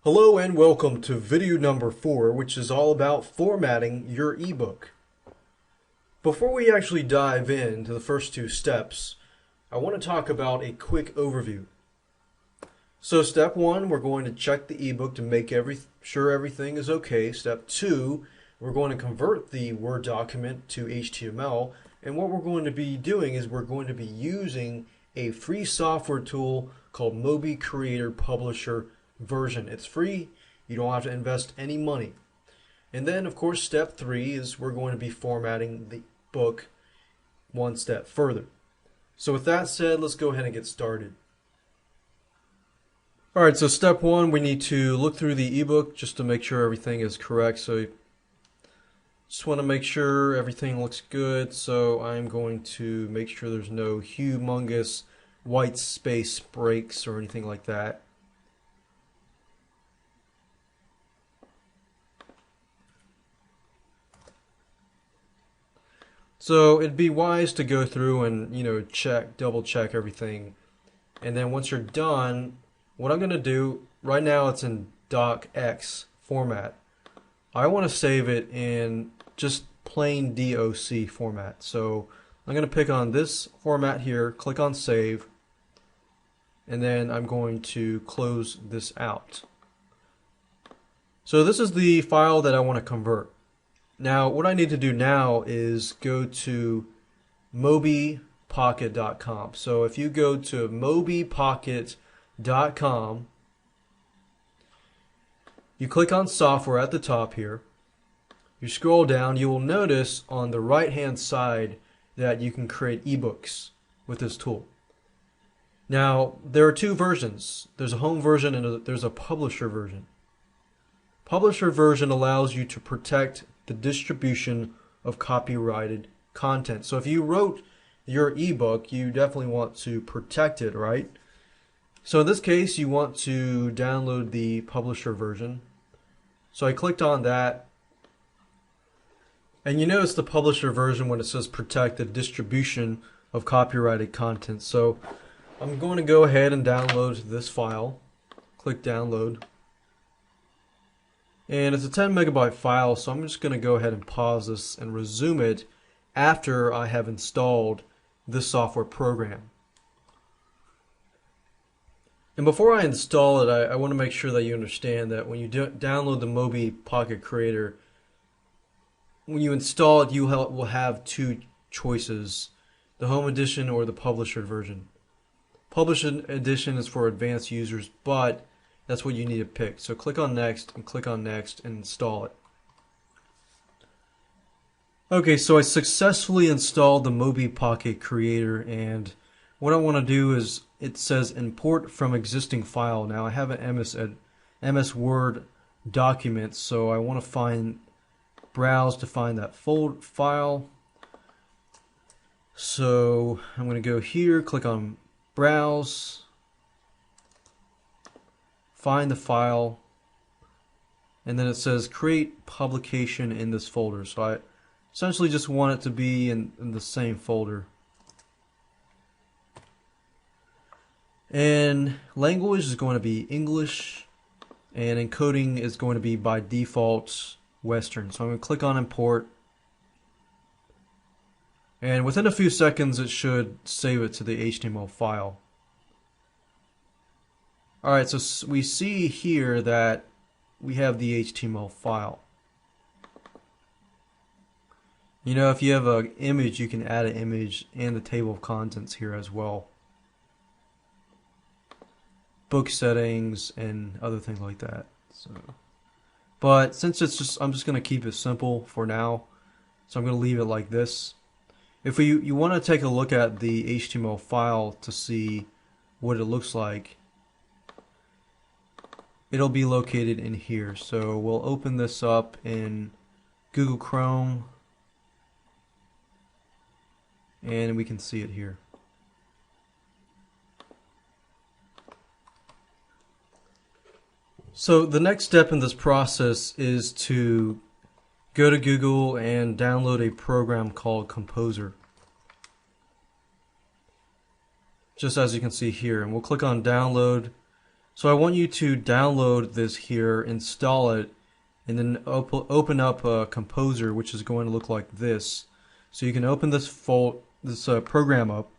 Hello and welcome to video number 4, which is all about formatting your ebook. Before we actually dive into the first two steps, I want to talk about a quick overview. So step 1, we're going to check the ebook to make sure everything is okay. Step 2, we're going to convert the Word document to HTML. And what we're going to be doing is we're going to be using a free software tool called Mobi Creator Publisher version. It's free. You don't have to invest any money. And then, of course, step 3 is we're going to be formatting the book one step further. So with that said, let's go ahead and get started. Alright, so step 1, we need to look through the ebook just to make sure everything is correct. So just want to make sure everything looks good. So I'm going to make sure there's no humongous white space breaks or anything like that. So it'd be wise to go through and double check everything. And then once you're done, what I'm going to do, right now it's in docx format. I want to save it in just plain DOC format. So I'm going to pick on this format here, click on save, and then I'm going to close this out. So this is the file that I want to convert. Now, what I need to do now is go to mobipocket.com. So if you go to mobipocket.com, you click on software at the top here. You scroll down, you will notice on the right-hand side that you can create ebooks with this tool. Now, there are two versions. There's a home version and there's a publisher version. Publisher version allows you to protect the distribution of copyrighted content. So if you wrote your ebook, you definitely want to protect it, right? So in this case, you want to download the publisher version. So I clicked on that. And you notice the publisher version when it says protect the distribution of copyrighted content. So I'm going to go ahead and download this file. Click download. And it's a 10 megabyte file, so I'm just going to go ahead and pause this and resume it after I have installed this software program. And before I install it, I want to make sure that you understand that when you download the Mobi Pocket Creator, when you install it, you will have two choices: the Home Edition or the Publisher version. Publisher Edition is for advanced users, but that's what you need to pick. So click on next and click on next and install it. Okay, so I successfully installed the Mobi Pocket Creator, and what I want to do is, it says import from existing file. Now I have an MS Word document, so I want to browse to find that file. So I'm going to go here, click on browse, find the file, and then it says create publication in this folder. So I essentially just want it to be in the same folder. And language is going to be English, and encoding is going to be by default Western. So I'm going to click on import, and within a few seconds it should save it to the HTML file. Alright, so we see here that we have the HTML file. You know, if you have an image, you can add an image and the table of contents here as well. Book settings and other things like that. But since I'm just going to keep it simple for now, so I'm going to leave it like this. If you want to take a look at the HTML file to see what it looks like, it'll be located in here. So we'll open this up in Google Chrome, and we can see it here. So the next step in this process is to go to Google and download a program called Composer. Just as you can see here, and we'll click on download, So I want you to download this here, install it, and then open up a composer, which is going to look like this. So you can open this program up,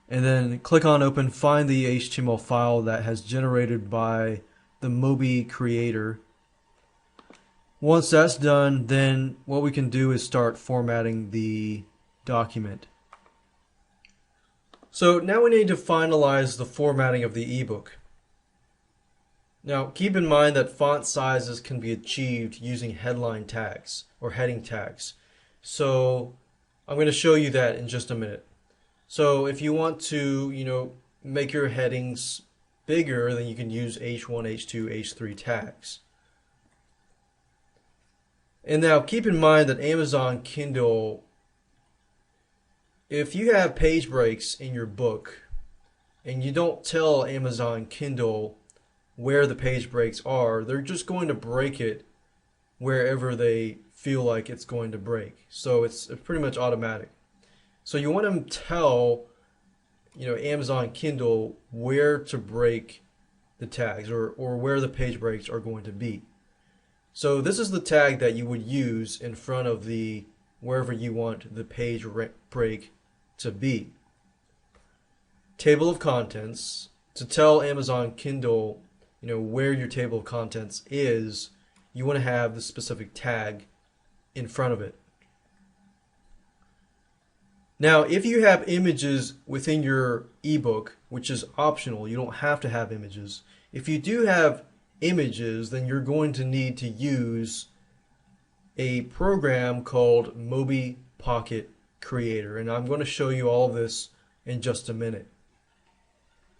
and then click on open, find the HTML file that has generated by the Mobi creator. Once that's done, then what we can do is start formatting the document. So now we need to finalize the formatting of the ebook. Now keep in mind that font sizes can be achieved using headline tags or heading tags. So I'm going to show you that in just a minute. So if you want to, make your headings bigger, then you can use H1, H2, H3 tags. And now keep in mind that Amazon Kindle, if you have page breaks in your book and you don't tell Amazon Kindle where the page breaks are, they're just going to break it wherever they feel like it's going to break. So it's pretty much automatic. So you want to tell Amazon Kindle where to break the tags or where the page breaks are going to be. So this is the tag that you would use in front of the wherever you want the page break to be. Table of contents. To tell Amazon Kindle where your table of contents is, you want to have the specific tag in front of it. Now, if you have images within your ebook, which is optional, you don't have to have images. If you do have images, then you're going to need to use a program called Mobi Pocket Creator, and I'm going to show you all of this in just a minute.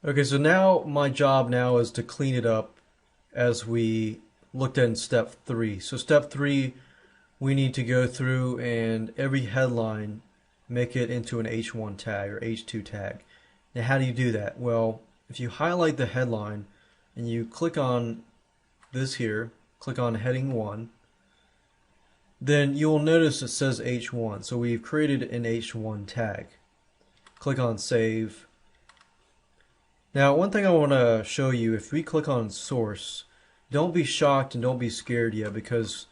Okay, so now my job now is to clean it up as we looked at in step 3. So step 3, we need to go through and every headline make it into an H1 tag or H2 tag. Now how do you do that? Well, if you highlight the headline and you click on this here, click on heading 1, then you'll notice it says H1. So we've created an H1 tag. Click on save. Now one thing I want to show you, if we click on source, don't be shocked and don't be scared yet, because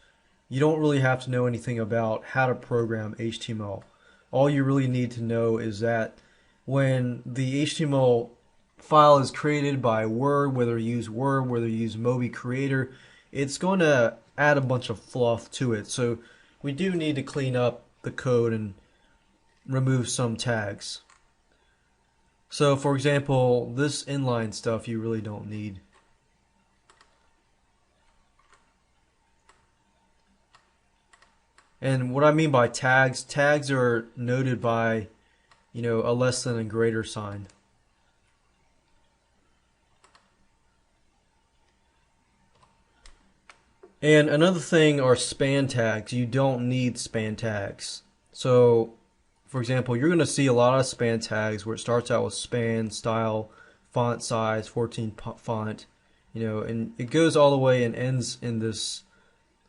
you don't really have to know anything about how to program HTML. All you really need to know is that when the HTML file is created by Word, whether you use Word, whether you use Mobi Creator, it's going to add a bunch of fluff to it. So we do need to clean up the code and remove some tags. So for example, this inline stuff you really don't need. And what I mean by tags, tags are noted by, a less than and greater sign. And another thing are span tags. You don't need span tags. So, for example, you're going to see a lot of span tags where it starts out with span, style, font size, 14 font, and it goes all the way and ends in this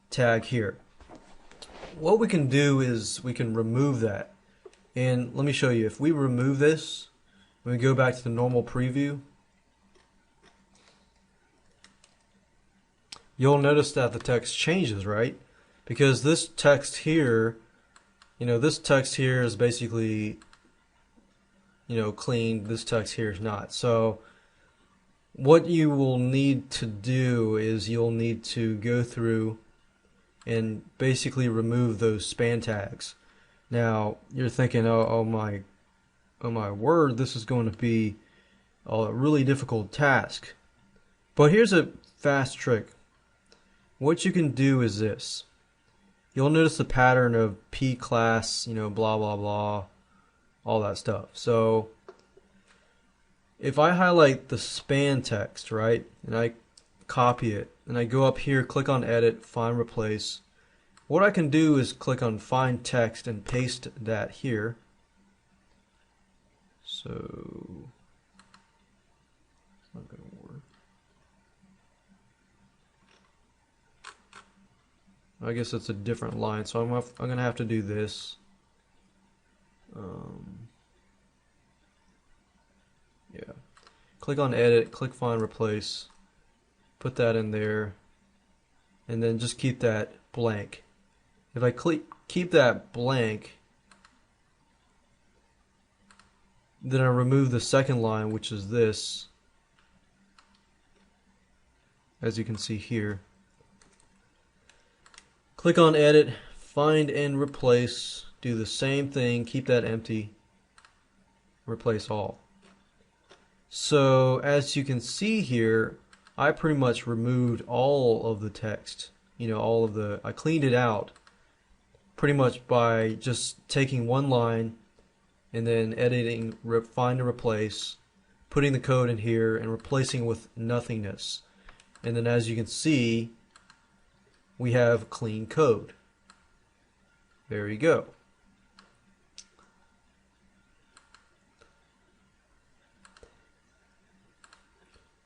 tag here. What we can do is we can remove that. And let me show you. If we remove this, and we go back to the normal preview, you'll notice that the text changes, right? Because this text here, this text here is basically, clean. This text here is not. So what you will need to do is you'll need to go through and basically remove those span tags. Now you're thinking, oh my word, this is going to be a really difficult task. But here's a fast trick. What you can do is this. You'll notice the pattern of P class, blah blah blah, all that stuff. So if I highlight the span text, right, and I copy it, and I go up here, click on edit, find replace, what I can do is click on find text and paste that here. So it's not going to work. I guess it's a different line, so I'm going to have to do this. Yeah. click on edit, click find replace, put that in there, and then just keep that blank. If I keep that blank, then I remove the second line, which is this, as you can see here. Click on edit, find and replace, do the same thing, keep that empty, replace all. So as you can see here, I pretty much removed all of the text, I cleaned it out pretty much by just taking one line and then editing, find and replace, putting the code in here and replacing with nothingness. And then as you can see, we have clean code. There you go.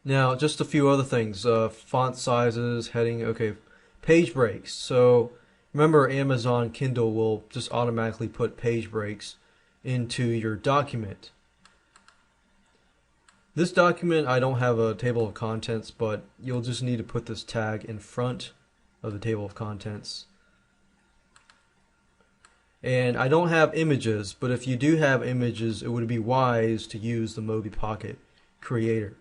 Now, just a few other things. Font sizes, heading, okay. Page breaks. So remember, Amazon Kindle will just automatically put page breaks into your document. This document, I don't have a table of contents, but you'll just need to put this tag in front of the table of contents. And I don't have images, but if you do have images, it would be wise to use the Mobi Pocket Creator.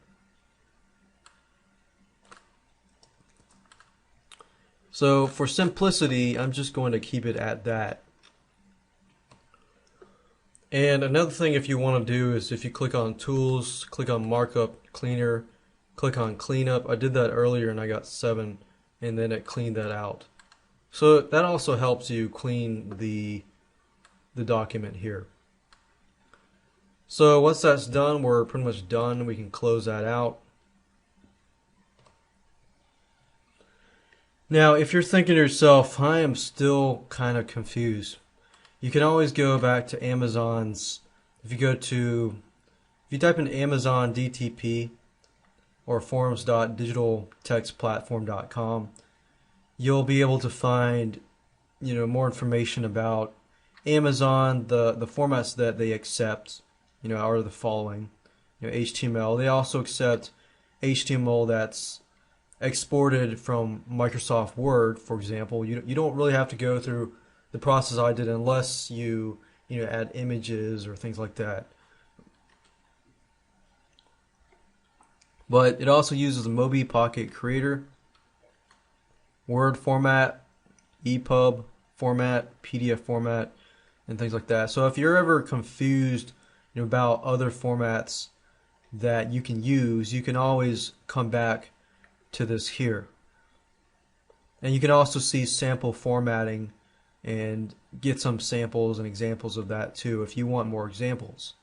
So for simplicity, I'm just going to keep it at that. And another thing if you want to do is if you click on Tools, click on Markup Cleaner, click on Cleanup. I did that earlier and I got 7, and then it cleaned that out. So that also helps you clean the document here. So once that's done, we're pretty much done. We can close that out. Now, if you're thinking to yourself, I am still kind of confused, you can always go back to Amazon's, if you type in Amazon DTP or forums.digitaltextplatform.com, you'll be able to find, more information about Amazon. The formats that they accept, are the following. HTML. They also accept HTML that's exported from Microsoft Word, for example. You don't really have to go through the process I did unless you add images or things like that. But it also uses the Mobi Pocket Creator, Word format, EPUB format, PDF format, and things like that. So if you're ever confused about other formats that you can use, you can always come back to this here. And you can also see sample formatting and get some samples and examples of that too if you want more examples.